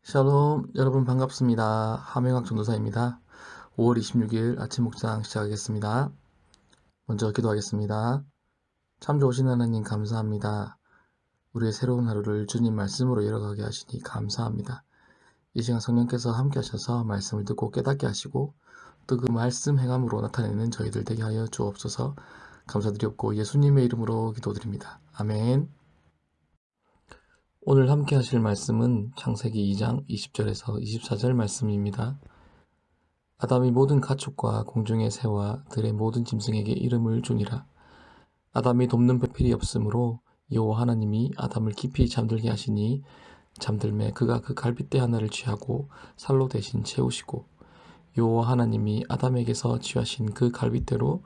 샬롬, 여러분 반갑습니다. 함영학 전도사입니다. 5월 26일 아침 묵상 시작하겠습니다. 먼저 기도하겠습니다. 참 좋으신 하나님 감사합니다. 우리의 새로운 하루를 주님 말씀으로 열어가게 하시니 감사합니다. 이 시간 성령께서 함께 하셔서 말씀을 듣고 깨닫게 하시고 또 그 말씀 행함으로 나타내는 저희들 되게 하여 주옵소서. 감사드리옵고 예수님의 이름으로 기도드립니다. 아멘. 오늘 함께 하실 말씀은 창세기 2장 20절에서 24절 말씀입니다. 아담이 모든 가축과 공중의 새와 들의 모든 짐승에게 이름을 주니라. 아담이 돕는 배필이 없으므로 여호와 하나님이 아담을 깊이 잠들게 하시니 잠들매 그가 그 갈빗대 하나를 취하고 살로 대신 채우시고 여호와 하나님이 아담에게서 취하신 그 갈빗대로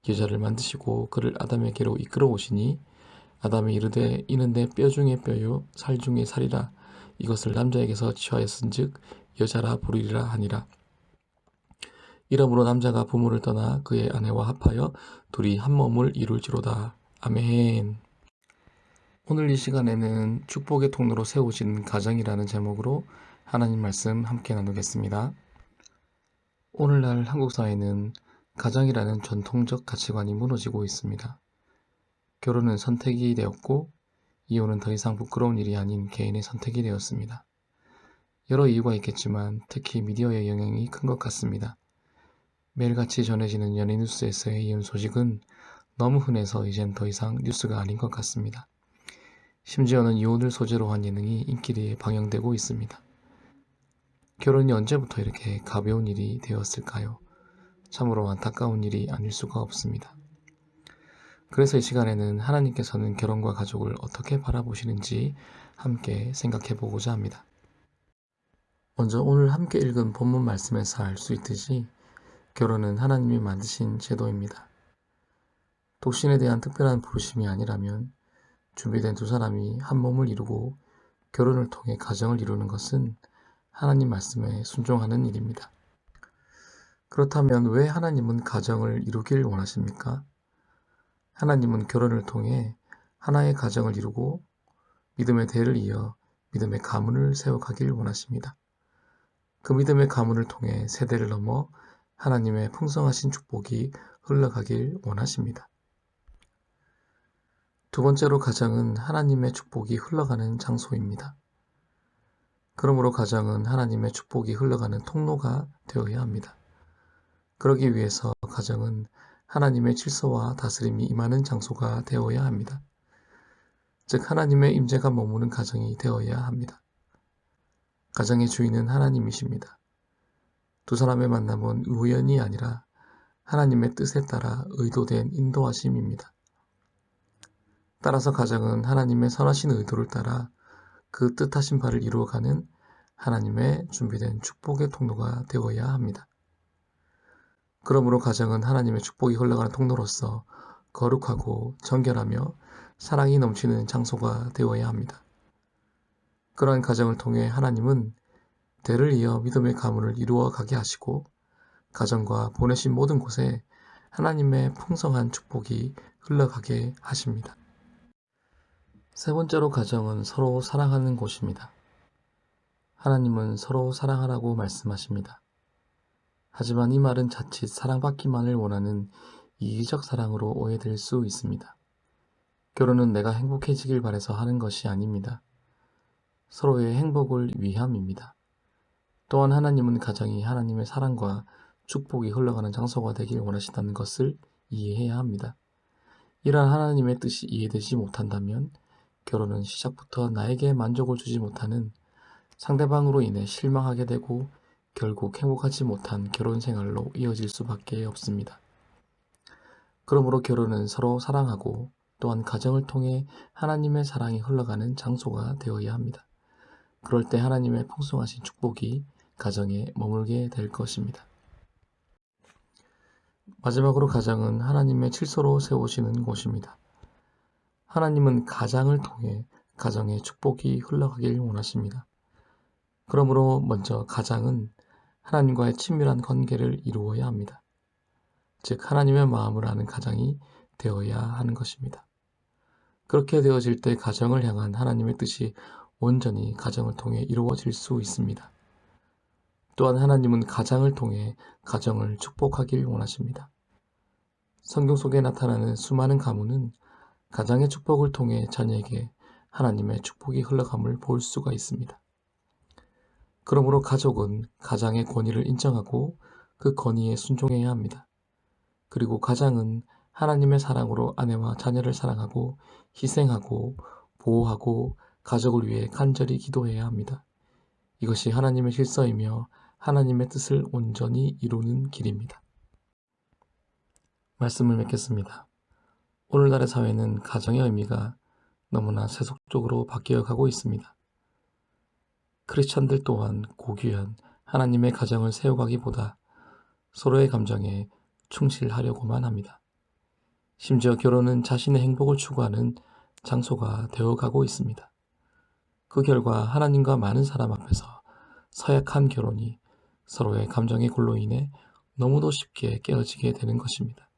여자를 만드시고 그를 아담에게로 이끌어 오시니 아담이 이르되 이는 내 뼈 중에 뼈요 살 중에 살이라. 이것을 남자에게서 취하였은즉 여자라 부르리라 하니라. 이러므로 남자가 부모를 떠나 그의 아내와 합하여 둘이 한 몸을 이룰지로다. 아멘. 오늘 이 시간에는 축복의 통로로 세우신 가정이라는 제목으로 하나님 말씀 함께 나누겠습니다. 오늘날 한국 사회는 가정이라는 전통적 가치관이 무너지고 있습니다. 결혼은 선택이 되었고 이혼은 더 이상 부끄러운 일이 아닌 개인의 선택이 되었습니다. 여러 이유가 있겠지만 특히 미디어의 영향이 큰 것 같습니다. 매일같이 전해지는 연예 뉴스에서의 이혼 소식은 너무 흔해서 이젠 더 이상 뉴스가 아닌 것 같습니다. 심지어는 이혼을 소재로 한 예능이 인기리에 방영되고 있습니다. 결혼이 언제부터 이렇게 가벼운 일이 되었을까요? 참으로 안타까운 일이 아닐 수가 없습니다. 그래서 이 시간에는 하나님께서는 결혼과 가족을 어떻게 바라보시는지 함께 생각해 보고자 합니다. 먼저 오늘 함께 읽은 본문 말씀에서 알 수 있듯이 결혼은 하나님이 만드신 제도입니다. 독신에 대한 특별한 부르심이 아니라면 준비된 두 사람이 한 몸을 이루고 결혼을 통해 가정을 이루는 것은 하나님 말씀에 순종하는 일입니다. 그렇다면 왜 하나님은 가정을 이루길 원하십니까? 하나님은 결혼을 통해 하나의 가정을 이루고 믿음의 대를 이어 믿음의 가문을 세워가길 원하십니다. 그 믿음의 가문을 통해 세대를 넘어 하나님의 풍성하신 축복이 흘러가길 원하십니다. 두 번째로 가정은 하나님의 축복이 흘러가는 장소입니다. 그러므로 가정은 하나님의 축복이 흘러가는 통로가 되어야 합니다. 그러기 위해서 가정은 하나님의 질서와 다스림이 임하는 장소가 되어야 합니다. 즉 하나님의 임재가 머무는 가정이 되어야 합니다. 가정의 주인은 하나님이십니다. 두 사람의 만남은 우연이 아니라 하나님의 뜻에 따라 의도된 인도하심입니다. 따라서 가정은 하나님의 선하신 의도를 따라 그 뜻하신 바를 이루어가는 하나님의 준비된 축복의 통로가 되어야 합니다. 그러므로 가정은 하나님의 축복이 흘러가는 통로로서 거룩하고 정결하며 사랑이 넘치는 장소가 되어야 합니다. 그러한 가정을 통해 하나님은 대를 이어 믿음의 가문을 이루어 가게 하시고 가정과 보내신 모든 곳에 하나님의 풍성한 축복이 흘러가게 하십니다. 세 번째로 가정은 서로 사랑하는 곳입니다. 하나님은 서로 사랑하라고 말씀하십니다. 하지만 이 말은 자칫 사랑받기만을 원하는 이기적 사랑으로 오해될 수 있습니다. 결혼은 내가 행복해지길 바라서 하는 것이 아닙니다. 서로의 행복을 위함입니다. 또한 하나님은 가정이 하나님의 사랑과 축복이 흘러가는 장소가 되길 원하신다는 것을 이해해야 합니다. 이러한 하나님의 뜻이 이해되지 못한다면 결혼은 시작부터 나에게 만족을 주지 못하는 상대방으로 인해 실망하게 되고 결국 행복하지 못한 결혼 생활로 이어질 수밖에 없습니다. 그러므로 결혼은 서로 사랑하고 또한 가정을 통해 하나님의 사랑이 흘러가는 장소가 되어야 합니다. 그럴 때 하나님의 풍성하신 축복이 가정에 머물게 될 것입니다. 마지막으로 가정은 하나님의 질서로 세우시는 곳입니다. 하나님은 가장을 통해 가정의 축복이 흘러가길 원하십니다. 그러므로 먼저 가장은 하나님과의 친밀한 관계를 이루어야 합니다. 즉 하나님의 마음을 아는 가정이 되어야 하는 것입니다. 그렇게 되어질 때 가정을 향한 하나님의 뜻이 온전히 가정을 통해 이루어질 수 있습니다. 또한 하나님은 가장을 통해 가정을 축복하길 원하십니다. 성경 속에 나타나는 수많은 가문은 가장의 축복을 통해 자녀에게 하나님의 축복이 흘러감을 볼 수가 있습니다. 그러므로 가족은 가장의 권위를 인정하고 그 권위에 순종해야 합니다. 그리고 가장은 하나님의 사랑으로 아내와 자녀를 사랑하고 희생하고 보호하고 가족을 위해 간절히 기도해야 합니다. 이것이 하나님의 질서이며 하나님의 뜻을 온전히 이루는 길입니다. 말씀을 맺겠습니다. 오늘날의 사회는 가정의 의미가 너무나 세속적으로 바뀌어가고 있습니다. 크리스천들 또한 고귀한 하나님의 가정을 세워가기보다 서로의 감정에 충실하려고만 합니다. 심지어 결혼은 자신의 행복을 추구하는 장소가 되어가고 있습니다. 그 결과 하나님과 많은 사람 앞에서 서약한 결혼이 서로의 감정의 골로 인해 너무도 쉽게 깨어지게 되는 것입니다.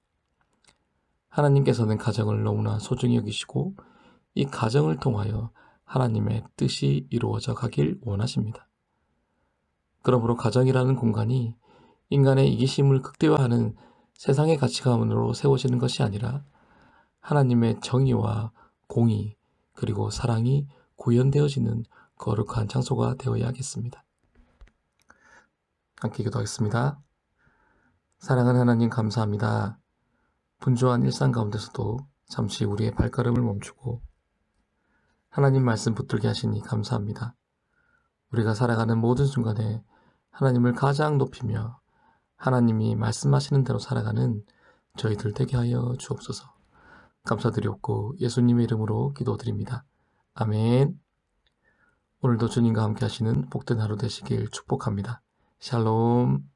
하나님께서는 가정을 너무나 소중히 여기시고 이 가정을 통하여 하나님의 뜻이 이루어져 가길 원하십니다. 그러므로 가정이라는 공간이 인간의 이기심을 극대화하는 세상의 가치관으로 세워지는 것이 아니라 하나님의 정의와 공의 그리고 사랑이 구현되어지는 거룩한 장소가 되어야겠습니다. 함께 기도하겠습니다. 사랑하는 하나님 감사합니다. 분주한 일상 가운데서도 잠시 우리의 발걸음을 멈추고 하나님 말씀 붙들게 하시니 감사합니다. 우리가 살아가는 모든 순간에 하나님을 가장 높이며 하나님이 말씀하시는 대로 살아가는 저희들 되게 하여 주옵소서. 감사드리옵고 예수님의 이름으로 기도드립니다. 아멘. 오늘도 주님과 함께 하시는 복된 하루 되시길 축복합니다. 샬롬.